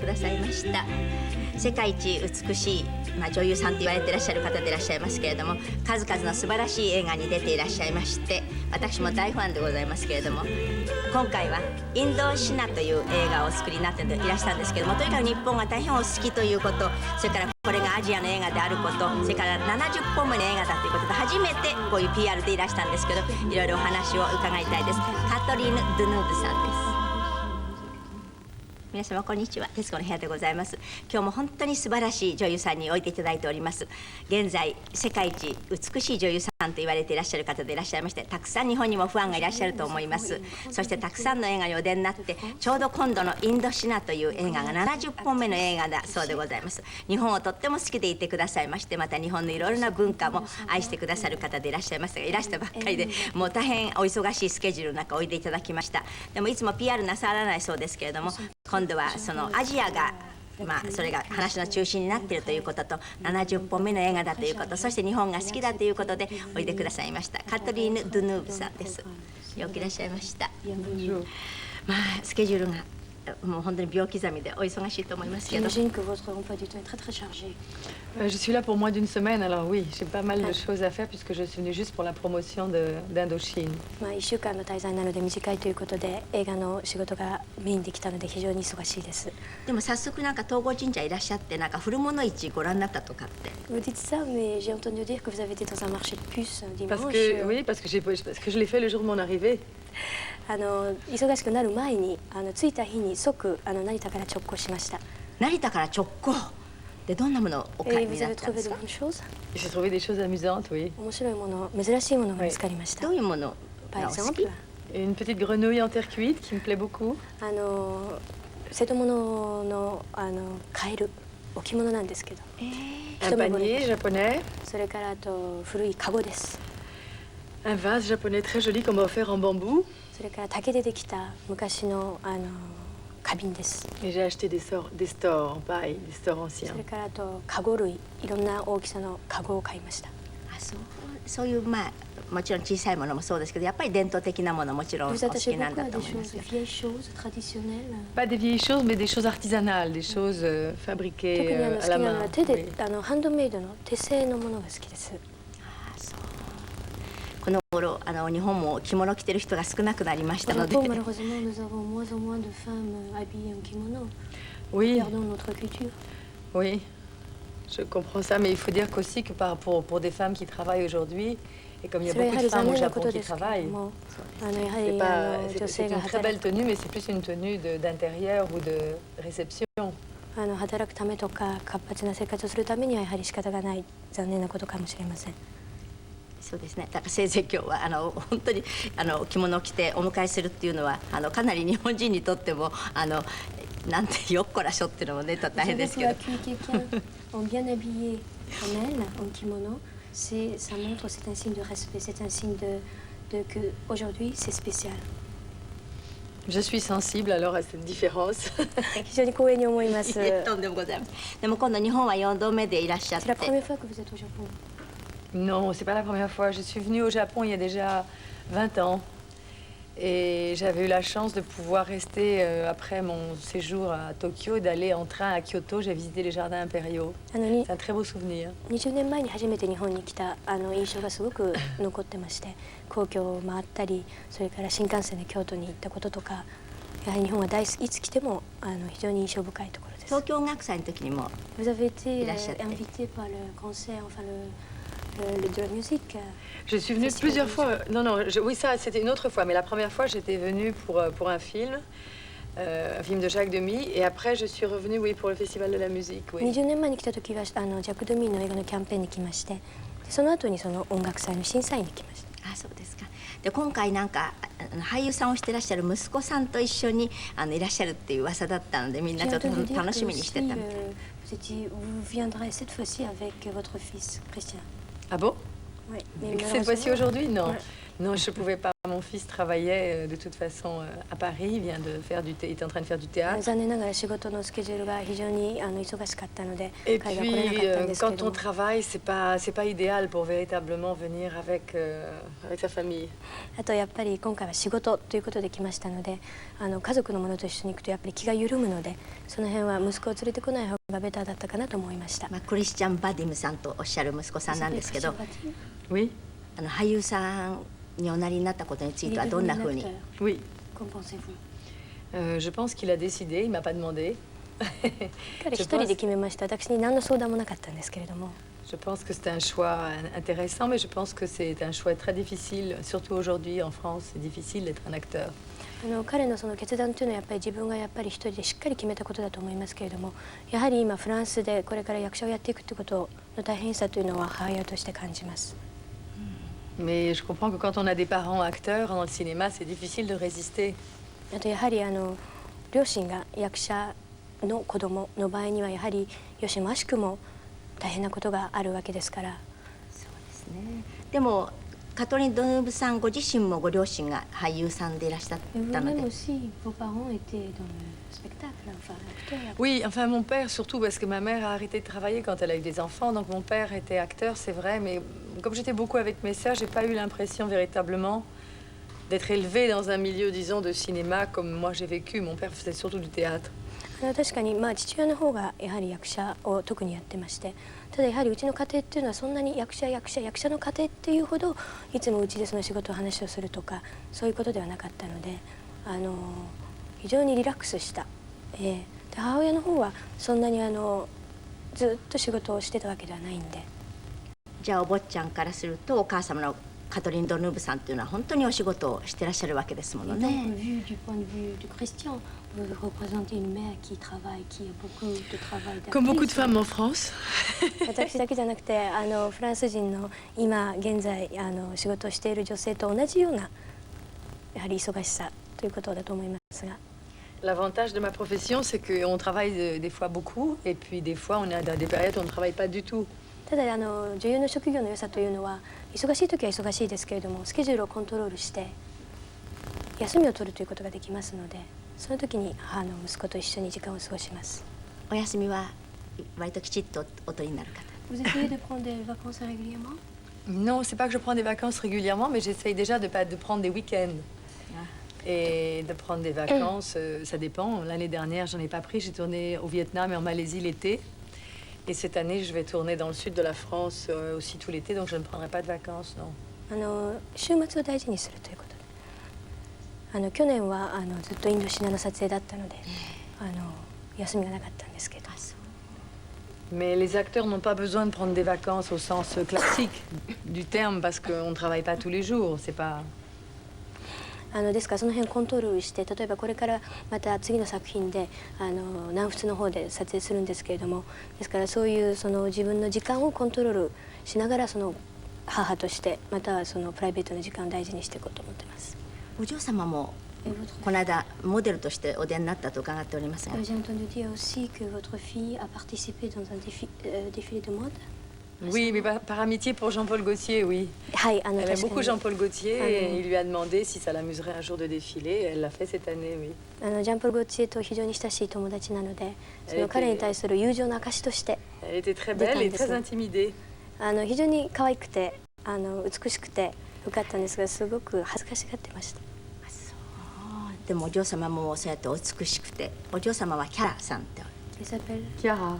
くださいました。世界一美しい、女優さんと言われていらっしゃる方でいらっしゃいますけれども、数々の素晴らしい映画に出ていらっしゃいまして、私も大ファンでございますけれども、今回はインドシナという映画をお作りになっていらっしゃるんですけれども、とにかく日本が大変お好きということ、それからこれがアジアの映画であること、それから70本目の映画だということで、初めてこういう PR でいらしたんですけど、いろいろお話を伺いたいです。カトリーヌ・ドゥヌーブさんです。皆様こんにちは。徹子の部屋でございます。今日も本当に素晴らしい女優さんにおいていただいております。現在世界一美しい女優さんと言われていらっしゃる方でいらっしゃいまして、たくさん日本にもファンがいらっしゃると思います。そしてたくさんの映画にお出になって、ちょうど今度のインドシナという映画が70本目の映画だそうでございます。日本をとっても好きでいてくださいまして、また日本のいろいろな文化も愛してくださる方でいらっしゃいますが、いらしたばっかりでもう大変お忙しいスケジュールの中おいでいただきました。でもいつも PR なさらないそうですけれども、今度はそのアジアがそれが話の中心になっているということと、70本目の映画だということ、そして日本が好きだということでおいでくださいましたカトリーヌ・ドゥヌーブさんです。よくいらっしゃいました。スケジュールがもう本当に秒刻みでお忙しいと思いますけど。J'imagine que votre emploi du temps est très très chargé. Je suis là pour moins d'une semaine, alors oui, j'ai pas mal de choses à faire puisque je suis venue juste pour la promotion d'Indochine. 1週間の滞在なので短いということで、映画の仕事がメインできたので非常に忙しいです。でも早速なんか東郷神社いらっしゃって、なんか古物市ご覧になったとかって。Vous dites ça, mais j'ai entendu dire que vous avez été dans un marché de puces dimanche. Oui, parce que je l'ai fait le jour de mon arrivée. 忙しくなる前に着いた日に即成田から直行しました。成田から直行でどんなものをお買いになったんですか。J'ai trouvé des choses amusantes, oui. 面白いもの、珍しいものが見つかりました。どういうものがお好き。 Une petite grenouille en terre cuite qui me plaît beaucoup. 瀬戸物のカエル、置物なんですけど。Un panier japonais. それからあと古いカゴです。Un vase japonais très joli qu'on m'a offert en bambou. それから竹でできた昔の花瓶です。Et j'ai acheté des stores en paille, des stores anciens. それからあとカゴ類、いろんな大きさのカゴを買いました。そういうもちろん小さいものもそうですけど、やっぱり伝統的なものもちろんお好きなんだと思います。Pas des vieilles choses, mais des choses artisanales, des choses fabriquées à la main. 手でハンドメイドの手製のものが好きです。この頃日本も着物を着てる人が少なくなりましたので。Oui. Oui. Je comprends ça, mais il faut dire qu'aussi que pour des femmes qui travaillent aujourd'hui, et comme il y a beaucoup de femmes au Japon qui travaillent, c'est une très belle tenue, mais c'est plus une tenue d'intérieur ou de réception. 働くためとか活発な生活をするためにはやはり仕方がない残念なことかもしれません。そうですね。だからせいぜい今日は本当に着物を着てお迎えするっていうのはかなり日本人にとってもなんてよっこらしょっていうのもねと大変ですけど。bien habillé comme elle en kimono, ça montre, c'est un signe de respect, c'est un signe de que aujourd'hui c'est spécial. Je suis sensible alors à cette différence. 非常に光栄に思います。とんでもございます。でも今度日本は4度目でいらっしゃって。C'est la première fois que vous êtes au Japon. Non, c'est pas la première fois. Je suis venue au Japon il y a déjà 20 ans. Et j'avais eu la chance de pouvoir rester, après mon séjour à Tokyo, d'aller en train à Kyoto. J'ai visité les jardins impériaux. C'est un très beau souvenir. 20年前に初めて日本に来た印象がすごく残ってまして、皇居を回ったり、それから新幹線で京都に行ったこととか、やはり日本はいつ来ても非常に印象深いところです。東京音楽祭の時にも Vous avez été invité par le concert, enfin de la musique. Je suis venue plusieurs fois. Non, oui, ça, c'était une autre fois. Mais la première fois, j'étais venue pour un film de Jacques Demy. Et après, je suis revenue, oui, pour le Festival de la musique. Oui. 20年前に来た時はジャック・ドミーの映画のキャンペーンに来まして、その後にその音楽祭の審査員に来ました。そうですか。で今回なんか俳優さんをしてらっしゃる息子さんと一緒にいらっしゃるっていう噂だったので、みんなちょっと楽しみにしてたみたい。Vous viendrez cette fois-ci avec votre fils, Christian. Ah bon? Oui. Cette fois-ci aujourd'hui, non. Non, je ne pouvais pas. Mon fils travaillait de toute façon à Paris, il vient de faire il était en train de faire du théâtre. 残念ながら仕事のスケジュールが非常に忙しかったので Et 彼が来れなかったんで puis, すけれ quand ど on も travaille, c'est pas idéal pour véritablement venir avec sa famille. あとやっぱり今回は仕事ということで来ましたので家族の者と一緒に行くとやっぱり気が緩むのでその辺は息子を連れてこない方がベターだったかなと思いました。クリスチャン・バディムさんとおっしゃる息子さんなんですけど、 Oui, 俳優さんにおなりになったことについてはどんなふうに？ oui. Qu'en pensez-vous? Je pense qu'il a décidé, il m'a pas demandé. 彼一人で決めました。私に何の相談もなかったんですけれども。 Je pense que c'est un choix intéressant, mais je pense que c'est un choix très difficile, surtout aujourd'hui en France, c'est difficile d'être un acteur. 彼のその決断というのはやっぱり自分がやっぱり一人でしっかり決めたことだと思いますけれども、やはり今フランスでこれから役者をやっていくということの大変さというのは母親として感じます。 Mais je comprends que quand on a des parents acteurs dans le cinéma, c'est difficile de résister. あとやはり両親が役者の子供の場合にはやはりよしも悪しくも大変なことがあるわけですから。そうですね。でもカトリン・ドヌーブさんご自身もご両親が俳優さんでいらっしゃったので。 Oui, enfin mon père surtout parce que ma mère a arrêté de travailler quand elle a eu des enfants, donc mon père était acteur, c'est vrai, mais comme j'étais beaucoup avec mes sœurs, j'ai pas eu l'impression véritablement d'être élevée dans un milieu, disons, de cinéma comme moi j'ai vécu. Mon père faisait surtout du théâtre. 確かに父親の方がやはり役者を特にやってまして、ただやはりうちの家庭っていうのはそんなに役者の家庭っていうほどいつもうちでその仕事を話をするとかそういうことではなかったので、非常にリラックスした。で母親の方はそんなにずっと仕事をしてたわけではないんで。じゃあお坊ちゃんからするとお母様のカトリン・ドヌーブさんというのは本当にお仕事をしてらっしゃるわけですものね。Comme beaucoup de femmes en France. 私だけじゃなくてフランス人の今現在仕事をしている女性と同じようなやはり忙しさということだと思いますが。 L'avantage de ma profession, c'est qu'on travaille des fois beaucoup, et puis des fois on est dans des périodes où on ne travaille pas du tout. ただ女優の職業の良さというのは忙しい時は忙しいですけれどもスケジュールをコントロールして休みを取るということができますのでその時に母の息子と一緒に時間を過ごします。お休みは割ときちっとお取りになる方。Vous essayez de prendre des vacances régulièrement? Non, c'est pas que je prends des vacances régulièrement, mais j'essaye déjà de prendre des week-ends. Et de prendre des vacances, ça dépend. L'année dernière, j'en ai pas pris. J'ai tourné au Vietnam et en Malaisie l'été. Et cette année, je vais tourner dans le sud de la France aussi tout l'été, donc je ne prendrai pas de vacances, non. 週末を大事にするということで、去年はずっとインドシナの撮影だったので、休みがなかったんですけど。Mais les acteurs n'ont pas besoin de prendre des vacances au sens classique du terme parce qu'on ne travaille pas tous les jours. C'est pas. ですからその辺をコントロールして例えばこれからまた次の作品で南仏の方で撮影するんですけれどもですからそういうその自分の時間をコントロールしながらその母としてまたはそのプライベートの時間を大事にしていこうと思っています。お嬢様もこの間モデルとしてお出になったと伺っておりますが。J'ai entendu dire aussi que votre fille a participé dans un défilé de mode. Oui, mais par amitié pour Jean-Paul Gaultier, oui. Elle aime beaucoup Jean-Paul Gaultier et il lui a demandé si ça l'amuserait un jour de défiler. Elle l'a fait cette année, oui. ジャンポール・ゴッチエと非常に親しい友達なので、その彼に対する友情の証として。Elle était très belle et très intimidée. 非常に可愛くて、美しくてよかったんですが、すごく恥ずかしがってました。でもお嬢様もそうやってお美しくて、お嬢様はキャラさんって。キャラ。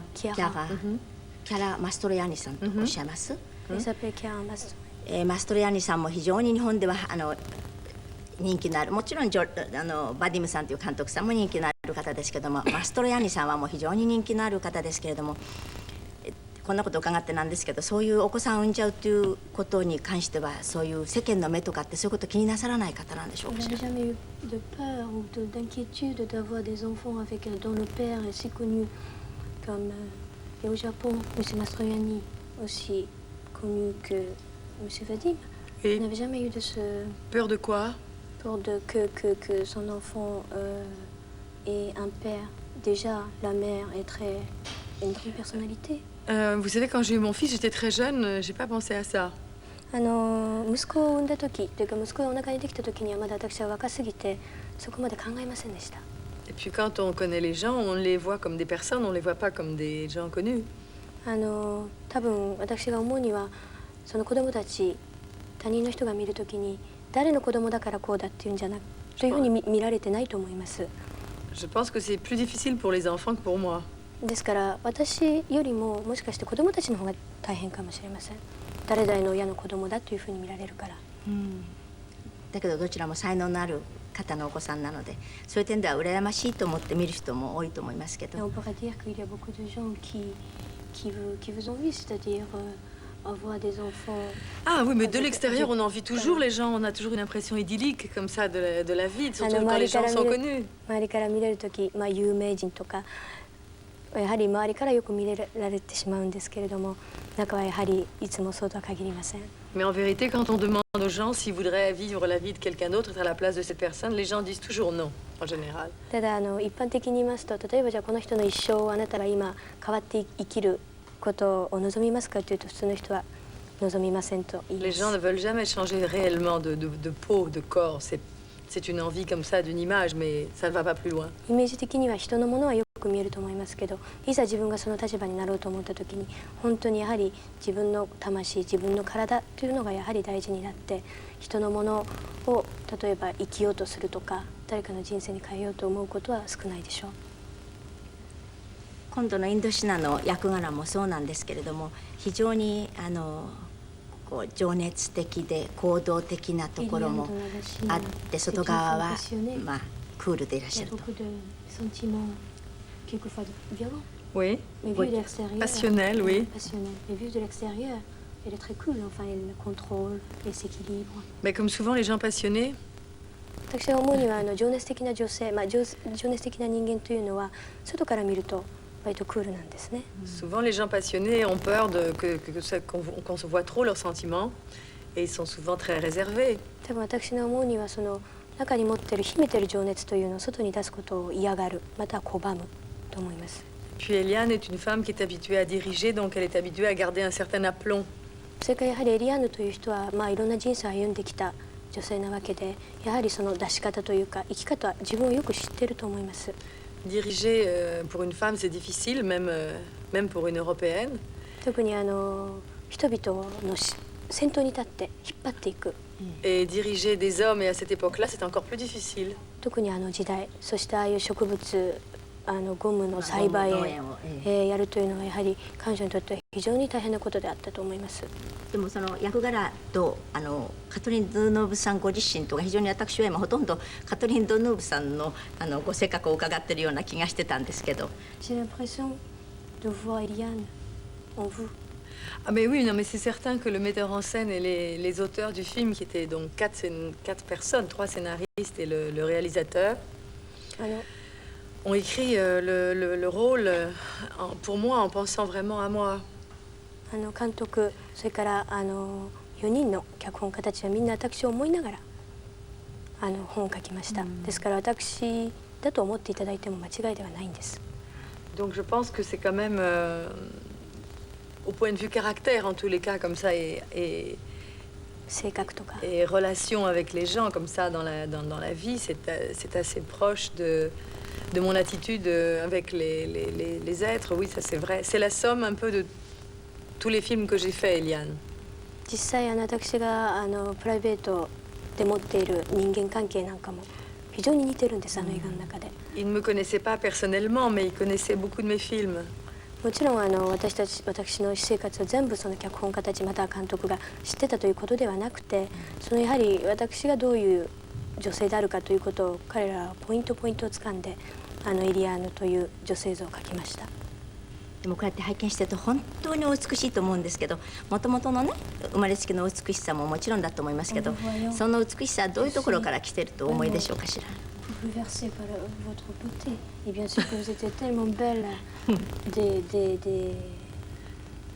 キャラ・マストロヤーニさんとおっしゃいます。マストロヤーニさんも非常に日本では人気のある、もちろんバディムさんという監督さんも人気のある方ですけども、マストロヤーニさんはもう非常に人気のある方ですけれども、こんなことを伺ってなんですけど、そういうお子さんを産んじゃうということに関してはそういう世間の目とかってそういうこと気になさらない方なんでしょうか。Et au Japon, M. Mastroianni, aussi connu que M. Vadim, n'avait jamais eu de ce... Peur de quoi? Peur de que son enfant ait un père. Déjà, la mère est une grande personnalité. Vous savez, quand j'ai eu mon fils, j'étais très jeune, j'ai pas pensé à ça. 息子を産んだ時というか息子がお腹にできた時にはまだ私は若すぎてそこまで考えませんでした。 Et puis quand on connaît les gens, on les voit comme des personnes, on les voit pas comme des gens connus. 多分私が思うにはその子供たち他人の人が見るときに誰の子供だからこうだっていうんじゃなくというふうに見られてないと思います。 Je pense que c'est plus difficile pour les enfants que pour moi. ですから私よりももしかして子供たちの方が大変かもしれません。誰々の親の子供だというふうに見られるから。だけどどちらも才能のある方のお子さんなのでそういう点では羨ましいと思って見る人も多いと思いますけ Et ど on pourrait dire qu'il y a beaucoup de gens qui vous envient, c'est-à-dire avoir des enfants. Ah oui, mais de l'extérieur, on envie toujours les gens, on a toujours une impression idyllique comme ça de la vie, surtout quand les gens sont connus. 周りから見れるとき、有名人とかやはり周りからよく見られてしまうんですけれども中はやはりいつもそうとは限りません。 Mais en vérité, quand on demande aux gens s'ils voudraient vivre la vie de quelqu'un d'autre, être à la place de cette personne, les gens disent toujours non, en général. ただ一般的に言いますと例えばじゃあこの人の一生をあなたが今変わって生きることを望みますかというと普通の人は望みませんと言いま Les す。 gens ne veulent jamais changer réellement de peau, de corps. C'est une envie comme ça d'une image, mais ça ne va pas plus loin. イメージ的には人のものはよく見えると思いますけどいざ自分がその立場になろうと思った時に本当にやはり自分の魂自分の体というのがやはり大事になって人のものを例えば生きようとするとか誰かの人生に変えようと思うことは少ないでしょう。今度のインドシナの役柄もそうなんですけれども非常にこう情熱的で行動的なところもあって外側はまあクールでいらっしゃると。 Oui, Mais vu de l'extérieur, passionnel, oui. passionnel. Mais vu de l'extérieur, elle est très cool. Enfin, elle contrôle, elle s'équilibre. Mais comme souvent les gens passionnés, 私が思うには情熱的な女性、情熱的な人間というのは外から見ると割とクールなんですね。 souvent les gens passionnés ont peur qu'on se voit trop leurs sentiments et ils sont souvent très réservés. 多分私の思うにはその中に持ってる秘めてる情熱というのを外に出すことを嫌がる、または拒むと思います。 Puis Eliane est une femme qui est habituée à diriger, donc elle est habituée à garder un certain aplomb. それからやはりエリアーヌという人はいろんな人生を歩んできた女性なわけで、やはりその出し方というか生き方、自分をよく知っていると思います。 Diriger pour une femme, c'est difficile, même pour une européenne. 特に人々の先頭に立って引っ張っていく。 Et diriger des hommes, et à cette époque-là, c'est encore plus difficile. 特に時代、そしてああいう植物ゴムの栽培農園をやるというのはやはり彼女にとっては非常に大変なことであったと思います。でもその役柄とカトリン・ドゥヌーブさんご自身とか非常に私は今ほとんどカトリン・ドゥヌーブさんのご性格を伺っているような気がしてたんですけど。 J'ai l'impression de voir Eliane en vous. Ah mais oui, non, mais c'est certain que le metteur en scène et les auteurs du film, qui étaient donc quatre personnes, 3 scénaristes et le réalisateur, あの ont écrit le rôle pour moi en pensant vraiment à moi. 監督、それから4人の脚本家たちはみんな私を思いながら本を書きました。ですから私だと思っていただいても間違いではないんです。 Donc je pense que c'est quand même, au point de vue caractère en tous les cas, comme ça, et 性格とか relation avec les gens, comme ça, dans la vie, c'est assez proche de mon attitude avec les êtres. Oui, ça c'est vrai. C'est la somme un peu de tous les films que j'ai faits, Eliane. 実際私がプライベートで持っている人間関係なんかも非常に似てるんです、映画の中で。 Il ne me connaissait pas personnellement, mais il connaissait beaucoup de mes films. もちろん私の私生活を全部その脚本家たちまたは監督が知ってたということではなくて、そのやはり私がどういう女性であるかということを彼らはポイントをつかんでエリアーヌという女性像を描きました。 でもこうやって拝見してると本当にお美しいと思うんですけどもともとのね生まれつきの美しさももちろんだと思いますけどその美しさはどういうところから来てるとお思いでしょうかしら。 Bouleversée par votre beauté. Et bien sûr que vous étiez tellement belle.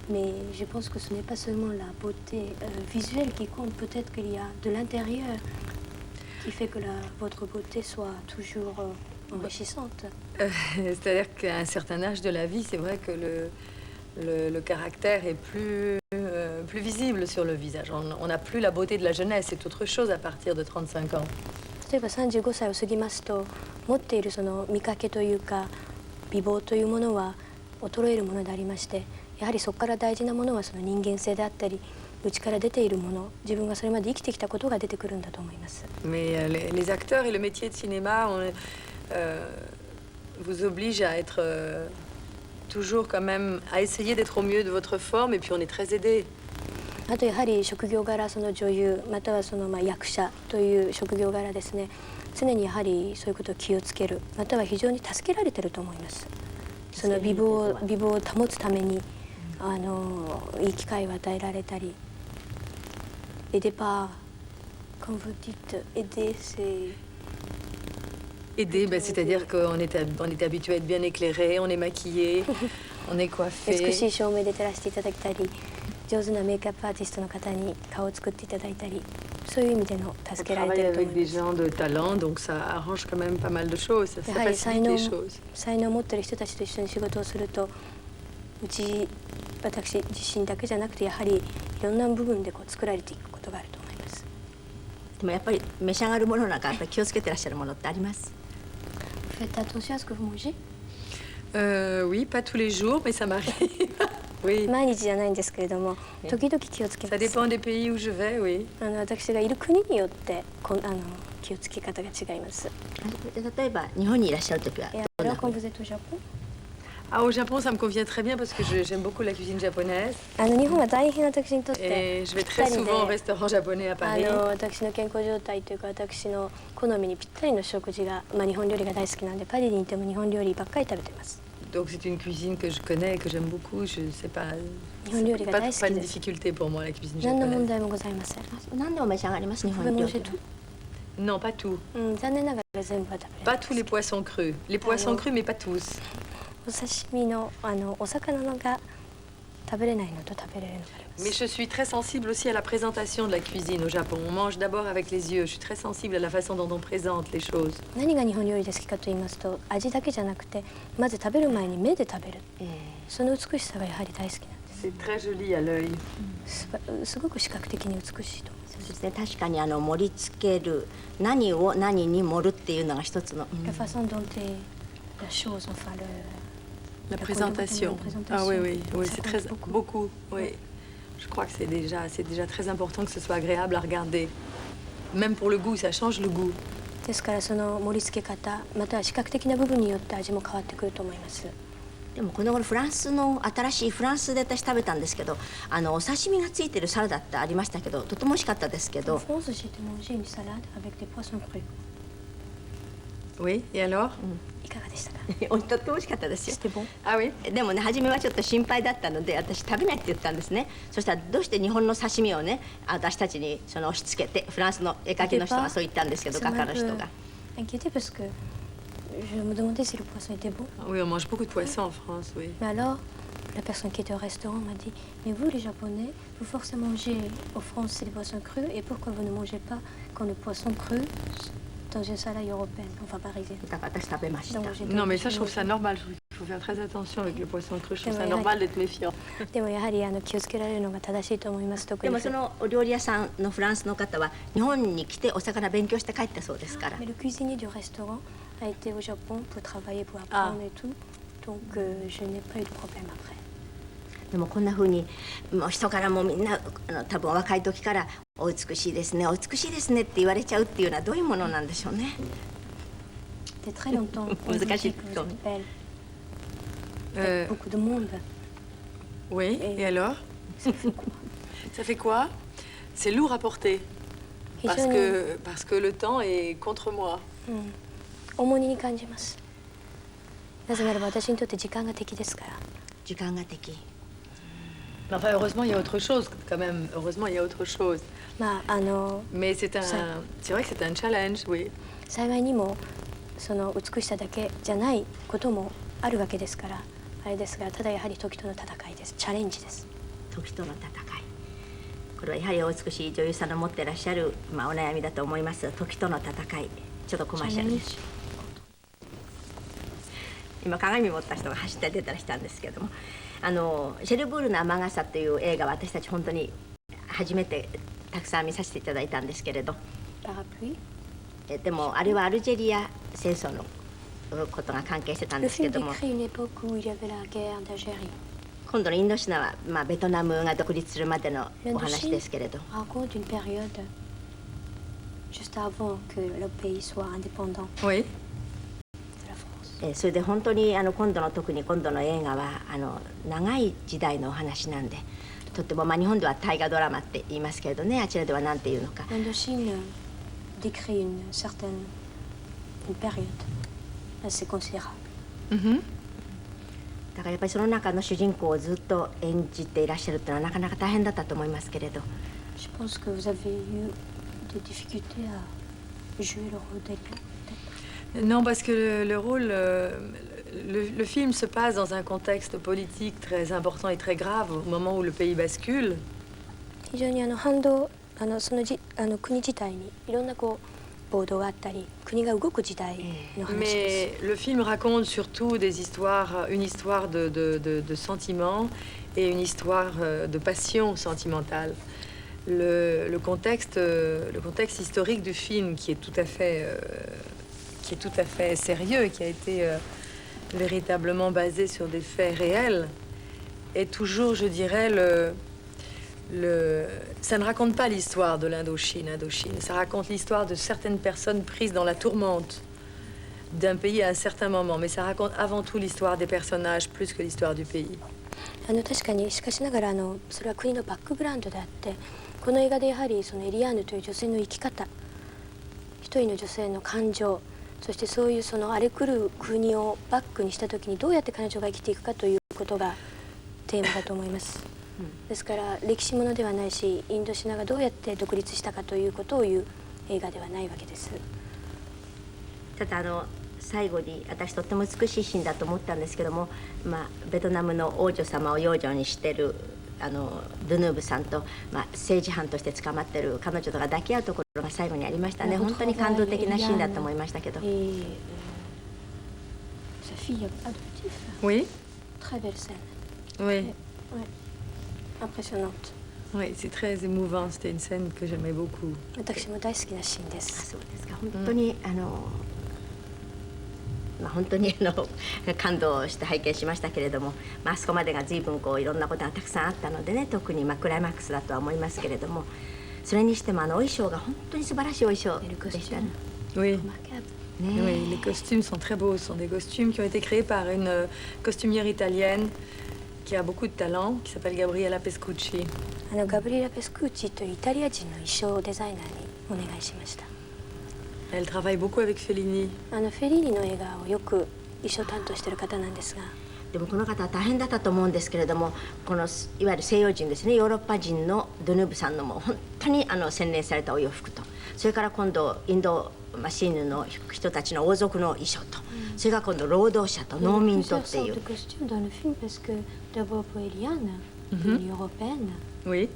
Mais je pense que ce n'est pas seulement la beauté visuelle qui compte. Peut-être qu'il y a de l'intérieur qui fait que votre beauté soit toujours enrichissante. C'est-à-dire qu'à un certain âge de la vie, c'est vrai que Le caractère est plus visible sur le visage. On n'a plus la beauté de la jeunesse, c'est autre chose à partir de 35 ans. 例えば35歳を過ぎますと持っているその見かけというか美貌というものは衰えるものでありまして、やはりそこから大事なものはその人間性であったり内から出ているもの、自分がそれまで生きてきたことが出てくるんだと思います。 Mais les acteurs et le métier de cinéma vous obligent à être toujours quand même à essayer d'être au mieux de votre forme et puis on est très aidé. あとやはり職業柄その女優またはその役者という職業柄ですね、常にやはりそういうことを気をつけるまたは非常に助けられていると思います。その美貌を保つためにいい機会を与えられたり。Aider par, quand vous dites aider, c'est... Aider, ben, c'est-à-dire qu'on est habitué à être bien éclairé, on est maquillé, on est 美 coiffé. しい照明で照らしていただいたり上手なメイクアップアーティストの方に顔を作っていただいたり、そういう意味での On 助けられて travaille いると avec 思い des ます。 gens de talent, donc ça arrange quand même pas mal de choses, ça やはり facilite les choses. 才能を持っている人たちと一緒に仕事をすると私自身だけじゃなくてやはりいろんな部分でこう作られていくことがあると思います。でもやっぱり召し上がるものなんかやっぱり気をつけてらっしゃるものってあります？ Faites attention à ce que vous mangez. Oui, pas tous les jours, mais ça m'arrive. Oui, 毎日じゃないんですけれども時々気をつけま ça す。 dépend des pays où je vais, oui. 私がいる国によって気をつけ方が違います。例えば日本にいらっしゃる時は Et どんな alors ふ quand うに vous êtes au Japon? Ah, au Japon, ça me convient très bien parce que j'aime beaucoup la cuisine japonaise 日本は大変私にとって et je vais très souvent au restaurant japonais à Paris. 私の健康状態というか私の好みにぴったりの食事が、日本料理が大好きなんでパリにいても日本料理ばっかり食べてます。 Donc c'est une cuisine que je connais et que j'aime beaucoup. Je sais pas, Nihon-ryori c'est ga pas, daisuki pas une desu. difficulté pour moi la cuisine 何の問 japonaise. 題もございません。何でも召し上がります日 Vous 本 pouvez 料 manger 理 tout? Non, pas tout. 残念ながら全部は食べれ Pas ない。 tous les poissons crus. Les poissons crus, mais pas tous. お刺身のお魚のが食べれないのと食べれるのがあります。 Mais je suis très sensible aussi à la présentation de la cuisine au Japon. On mange d'abord avec les yeux. Je suis très sensible à la façon dont on présente les choses. 何が日本料理で好きかと言いますと味だけじゃなくてまず食べる前に目で食べる、その美しさがやはり大好きなんです。 C'est très joli à l'œil. すごく視覚的に美しいと思います。 そうですね、確かに盛り付ける何を何に盛るっていうのが一つの、La façon dont la chose, enfin La présentation. Ah oui, oui, oui, Ça c'est compte très beaucoup. beaucoup. Oui, je crois que c'est déjà très important que ce soit agréable à regarder. Même pour le goût, ça change le goût. ですからその盛り付け方または視覚的な部分によって味も変わってくると思います。でもこの頃フランスの新しいフランスで私食べたんですけどお刺身がついてるサラダってありましたけどとても美味しかったですけ En ど France, j'ai mangé une salade avec des poissons crus. Oui, et alors? いかがでしたか？とっても美味しかったですよ C'était bon. Ah oui? でもね初めはちょっと心配だったので私食べないって言ったんですね。そしたらどうして日本の刺身をね私たちに押し付けてフランスの絵描きの人がそう言ったんですけど Ça 画 m'a 家 un の人 peu が inquiétée parce que je me demandais si le poisson était bon. Ah oui, on mange beaucoup de poissons en France, oui. Mais alors, la personne qui était au restaurant m'a dit mais vous les Japonais, vous forcez manger en France c'est des poissons crus et pourquoi vous ne mangez pas quand le poisson cru dans une salade européenne, enfin parisienne. だから私食べました Donc, j'étais Non, mais ça, obligée je de trouve ça manger. normal. Je trouve qu'il faut faire très attention avec le poisson cru. Je trouve ça Ouais, normal d'être méfiant. でもやはり気をつけられるのが正しいと思います。特にでもそのお料理屋さんのフランスの方は日本に来てお魚勉強して帰ったそうですから Mais le cuisinier du restaurant a été au Japon pour travailler, pour apprendre et tout. Donc je n'ai pas eu de problème après. でもこんな風にもう人からもみんな多分若い時からお美しいですねお美しいですねって言われちゃうっていうのはどういうものなんでしょうね C'était très longtemps. On Vous dit cachez que vous comme- êtes belle. Euh, Beaucoup de monde. oui, Et- et alors? Ça fait quoi? C'est lourd à porter. Parce que le temps est contre moi. 重荷に感じます。なぜならば私にとって時間が敵ですから。時間が的 Mais enfin, heureusement, il y a autre chose quand même. Heureusement, il y a autre chose. まあMais c'est vrai que c'est un challenge, oui. 幸いにもその美しさだけじゃないこともあるわけですからあれですがただやはり時との戦いです。チャレンジです。時との戦いこれはやはりお美しい女優さんの持ってらっしゃる、お悩みだと思います時との戦いちょっとコマーシャルです今鏡持った人が走って出たりしたんですけれども、シェルブールの雨傘という映画は私たち本当に初めてたくさん見させていただいたんですけれど、 Parapluie. でもあれはアルジェリア戦争のことが関係してたん Le ですけれ film ども、 décrit une époque où il y avait la guerre d'Algérie. 今度のインドシナは、ベトナムが独立するまでのお話ですけれど、 Raconte une période juste avant que le pays soit indépendant Oui. de la France. それで本当に特に今度の映画は長い時代のお話なんで、とっても、日本では大河ドラマって言いますけれどね、あちらでは何て言うのか。 L'Indochine décrit une période assez considérable. Mhm. だからやっぱりその中の主人公をずっと演じていらっしゃるっていうのはなかなか大変だったと思いますけれど。 Je pense que vous avez eu des difficultés à jouer le rôle d'Elia. Non, parce que le rôle, le film se passe dans un contexte politique très important et très grave au moment où le pays bascule. 非常に反動その国自体にいろんな暴動があったり国が動く時代の話です。 Mais le film raconte surtout des histoires, une histoire de sentiments et une histoire de passion sentimentale. Le contexte historique du film, qui est tout à fait sérieux, qui a été véritablement basé sur des faits réels, est toujours, je dirais, ça ne raconte pas l'histoire de l'Indochine, ça raconte l'histoire de certaines personnes prises dans la tourmente d'un pays à un certain moment, mais ça raconte avant tout l'histoire des personnages plus que l'histoire du pays. 確かにしかしながらそれは国のバックグラウンドであって、この映画でやはりそのエリアーヌという女性の生き方、一人の女性の感情、そしてそういう荒れ狂う国をバックにした時にどうやって彼女が生きていくかということがテーマだと思います。ですから歴史ものではないし、インドシナがどうやって独立したかということを言う映画ではないわけです。ただ最後に私とっても美しいシーンだと思ったんですけども、ベトナムの王女様を養女にしてるドゥヌーブさんと、政治犯として捕まってる彼女とが抱き合うところが最後にありましたね。本当に感動的なシーンだと思いましたけど。Sa fille adoptive. Oui, Très belle scène. oui, Impressionnante. oui, c'est très émouvant. C'était une scène que j'aimais beaucoup. 私も大好きなシーンであ、す。そうですか。本当に、本当に感動して拝見しましたけれども、あそこまでが随分いろんなことがたくさんあったのでね、特にクライマックスだとは思いますけれども、それにしてもお衣装が本当に素晴らしいお衣装でしたね。 Oui. Remarquable. Oui, les costumes sont très beaux. Ce sont des costumes qui ont été créés par une costumière italienne qui a beaucoup de talent, qui s'appelle Gabriella Pescucci. ガブリエラ・ペスクーチというイタリア人の衣装デザイナーにお願いしました。 Elle travaille beaucoup avec Fellini. フェリーニの映画をよく衣装担当している方なんですが、でもこの方は大変だったと思うんですけれども、いわゆる西洋人ですね、ヨーロッパ人のドゥヌーブさんのもう本当に洗練されたお洋服と、それから今度インドシーヌの人たちの王族の衣装と、それが今度労働者と農民とっていう。 costumes dans le film parce que d'abord pour Eliane, une européenne, Oui.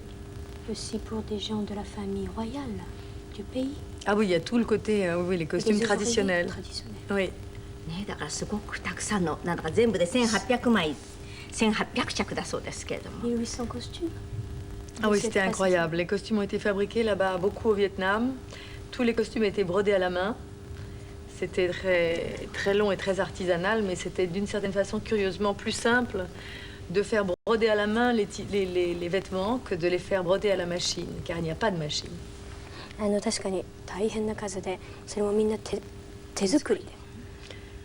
aussi pour des gens de la famille royale du pays. Ah oui, il y a tout le côté, oui, les costumes Des traditionnels. traditionnels. Oui. ね、だからすごくたくさんのなんだか全部で1800枚1800着だそうですけれども。 1800 costumes. Ah oui, C'est c'était pas incroyable. Les costumes ont été fabriqués là-bas beaucoup au Vietnam. Tous les costumes étaient brodés à la main. C'était très, très long et très artisanal, mais c'était d'une certaine façon curieusement plus simple de faire broder à la main les vêtements que de les faire broder à la machine, car il n'y a pas de machine. 確かに大変な数で、それもみんな手作りで。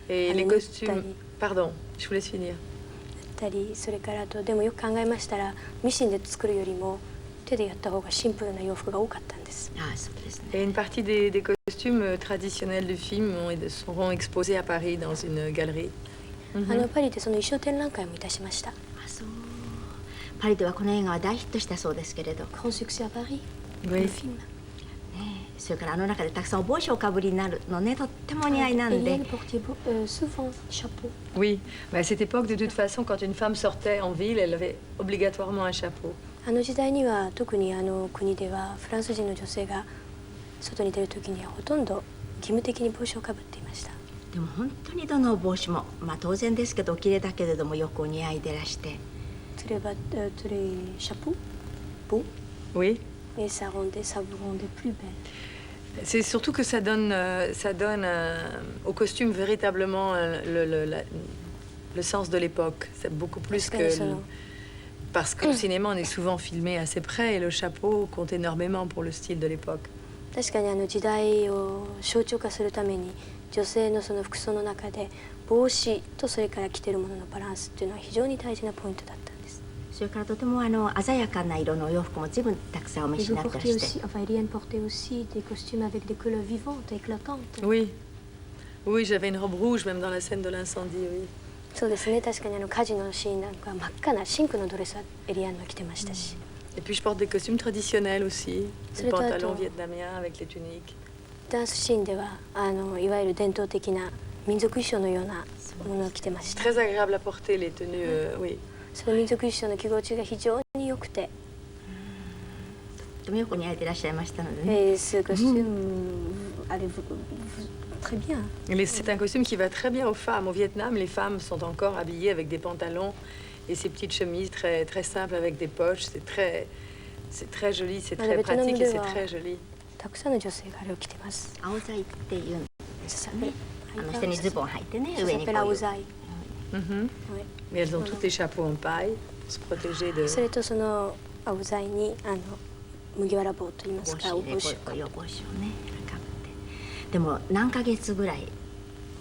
Et les costumes... Pardon, je vous laisse finir. だったり、それからでもよく考えましたら、ミシンで作るよりも手でやった方がシンプルな洋服が多かったんです。ああ、そうですね。 Et une partie des costumes traditionnels du film seront exposés à Paris dans une galerie. パリでその衣装展覧会もいたしました。あ、そう。パリではこの映画は大ヒットしたそうですけれど。 Grand succès à Paris. Oui. Le film. それから中でたくさんお帽子をかぶりになるのね、とってもお似合いなんで。 Eliane portait souvent chapeau. Oui, mais à cette époque, de toute façon, quand une femme sortait en ville, elle avait obligatoirement un chapeau. 時代には特に国ではフランス人の女性が外に出る時にはほとんど義務的に帽子をかぶっていました。でも本当にどの帽子も、まあ、当然ですけどお綺麗だけれどもよくお似合いでらして。tous les chapeaux beaux Oui. et ça vous rendait plus belle. C'est surtout que ça donne au costume véritablement le sens de l'époque. C'est beaucoup plus que... Parce qu'au cinéma, on est souvent filmé assez près et le chapeau compte énormément pour le style de l'époque. 確かに時代を象徴化するために女性のその服装の中で帽子とそれから着てるもののバランスっていうのは非常に大事なポイントだったんです。それからとても鮮やかな色のお洋服も随分たくさんお召しになったりして。Eliane portait aussi des costumes avec des couleurs vivantes, éclatantes. Oui, oui, j'avais une robe rouge même dans la scène de l'incendie, oui. そうですね、確かに火事のシーンなんか真っ赤なシンクのドレスはエリアンの着てましたし。Et puis je porte des costumes traditionnels aussi, des pantalons vietnamiens avec les tuniques. ダンスシーンではいわゆる伝統的な民族衣装のようなものを着てました。Très agréable à porter les tenues, oui. その民族衣装の記号中が非常に良くて。とてもよく似合えていらっしゃいましたのでね。Ce costume allait très bien. C'est un costume qui va très bien aux femmes. Au Vietnam, les femmes sont encore habillées avec des pantalons et ces petites chemises très, très simples avec des poches. C'est très joli, c'est très pratique et c'est très joli. たくさんの女性があれを着てます。青材っていうのですね。下にズボン履いてね、上にこういう。Mais elles ont toutes des chapeaux en paille pour se protéger de. それとその青材に麦わら帽と言いますか、お帽子。こういう帽子をねかぶって。でも何ヶ月ぐらい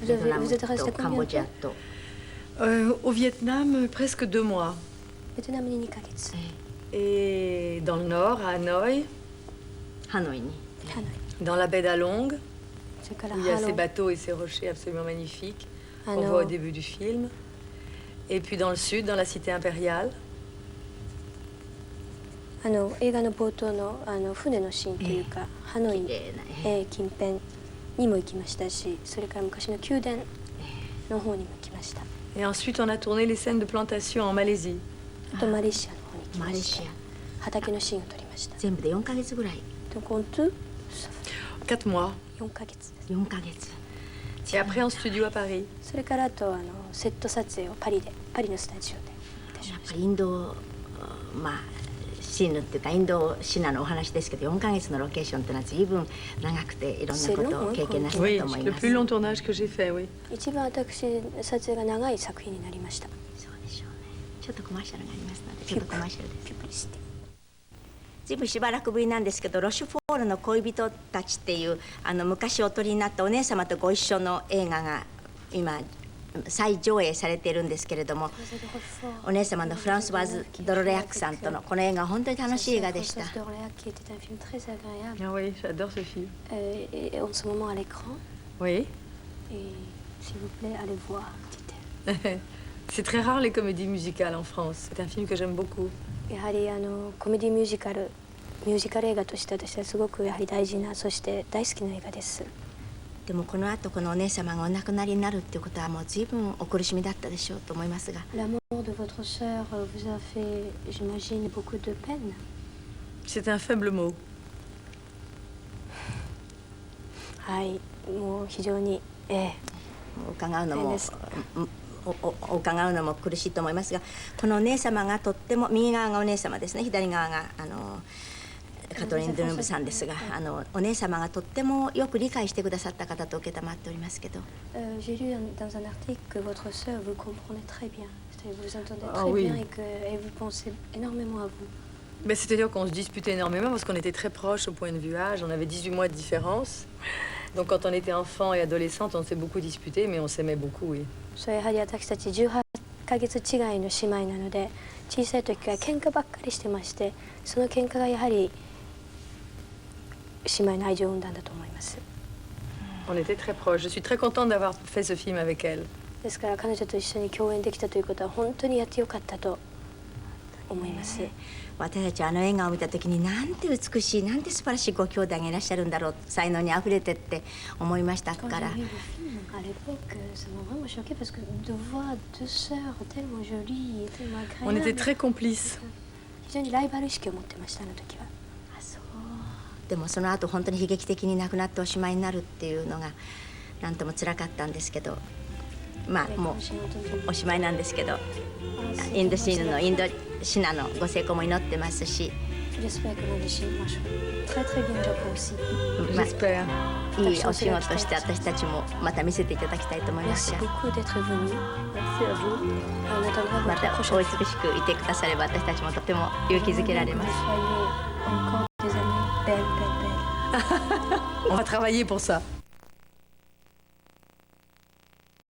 ベトナムとカンボジアと。Au Vietnam, presque 2 mois. ベトナムに2ヶ月。Et dans le nord, à Hanoï. ハノイに。Dans la baie d'Along, où il y a ces bateaux et ces rochers absolument magnifiques qu'on voit au début du film. Et puis dans le sud, dans la cité impériale. 映画の冒頭の船のシーンというか、ハノイ近辺にも行きましたし、それから昔の宮殿の方にも行きました。Et ensuite, on a tourné les scènes de plantation en Malaisie. あとマレーシアの方に行きました。畑のシーンを撮りました。全部で4ヶ月ぐらい。4 mois. 4ヶ月です。4ヶ月。Et après en studio à Paris. それからあとセット撮影をパリのスタジオでいたしました。やっぱりインドシーヌっていうかインドシナのお話ですけど、4ヶ月のロケーションってのは随分長くていろんなことを経験なさったと思います。Le plus long tournage que j'ai fait, oui. 一番私撮影が長い作品になりました。そうでしょうね。ちょっとコマーシャルがありますので、ちょっとコマーシャルです。ずいぶんしばらくぶりなんですけど、ロシュフォールの恋人たちっていう昔お撮りになったお姉様とご一緒の映画が今再上映されているんですけれども、お姉様のフランスワーズ・ドロレアックさんとのこの映画は本当に楽しい映画でした。Ah oui, j'adore ce film. Et en ce moment à l'écran. Oui. Et s'il vous plaît, allez voir. C'est très rare les comédies musicales en France. C'est un film que j'aime beaucoup. やはりコメディミュージカル映画として私はすごくやはり大事な、そして大好きな映画です。でもこの後このお姉様がお亡くなりになるっていうことはもう随分お苦しみだったでしょうと思いますが。La mort de votre sœur vous a fait, j'imagine, beaucoup de peine. C'est un faible mot. はい、もう非常に伺うのも苦しいと思いますが、このお姉様がとっても、右側がお姉様ですね、左側がカトリン・ドゥヌーブさんですが、お姉様がとってもよく理解してくださった方と承っておりますけど。J'ai lu dans un article que votre sœur vous comprenait très bien, vous vous entendez très bien et que vous pensez énormément à vous. Mais c'est-à-dire qu'on se disputait énormément parce qu'on était très proches au point de vue âge. On avait 18 mois de différence. Donc quand on était enfant et adolescente, on s'est beaucoup disputé, mais on s'aimait beaucoup, oui. そうやはり私たち18ヶ月違いの姉妹なので、小さい時から喧嘩ばっかりしてまして、その喧嘩がやはり姉妹の愛情を生んだんだと思います。On était très proches. Je suis très contente d'avoir fait ce film avec elle. ですから彼女と一緒に共演できたということは本当にやってよかったと思います。私たち映画を見た時になんて美しい、なんて素晴らしいご兄弟がいらっしゃるんだろう、才能にあふれてって思いましたから。À l'époque, ça m'a vraiment choquée parce que de voir deux sœurs tellement jolies et tellement agréables. On était très complices. 非常にライバル意識を持ってましたあの時は。でもその後本当に悲劇的に亡くなっておしまいになるっていうのがなんとも辛かったんですけど、まあ Mais も quand j'ai entendu うおしまいなんですけど、 Ah, インドシ c'est ナ dommage. のインドシナのご成功も祈ってますし、 J'espère que l'Indochine marche très très bien au Japon aussi. まあ J'espère. いいお仕事して私たちもまた見せていただきたいと思います Merci が、 beaucoup d'être venu. Merci à vous. On attendra ま votre たお prochaine 美しくいてくだされば私たちもとても勇気づけられます。 Soyez encore des années belles, belles, belles. On va travailler pour ça.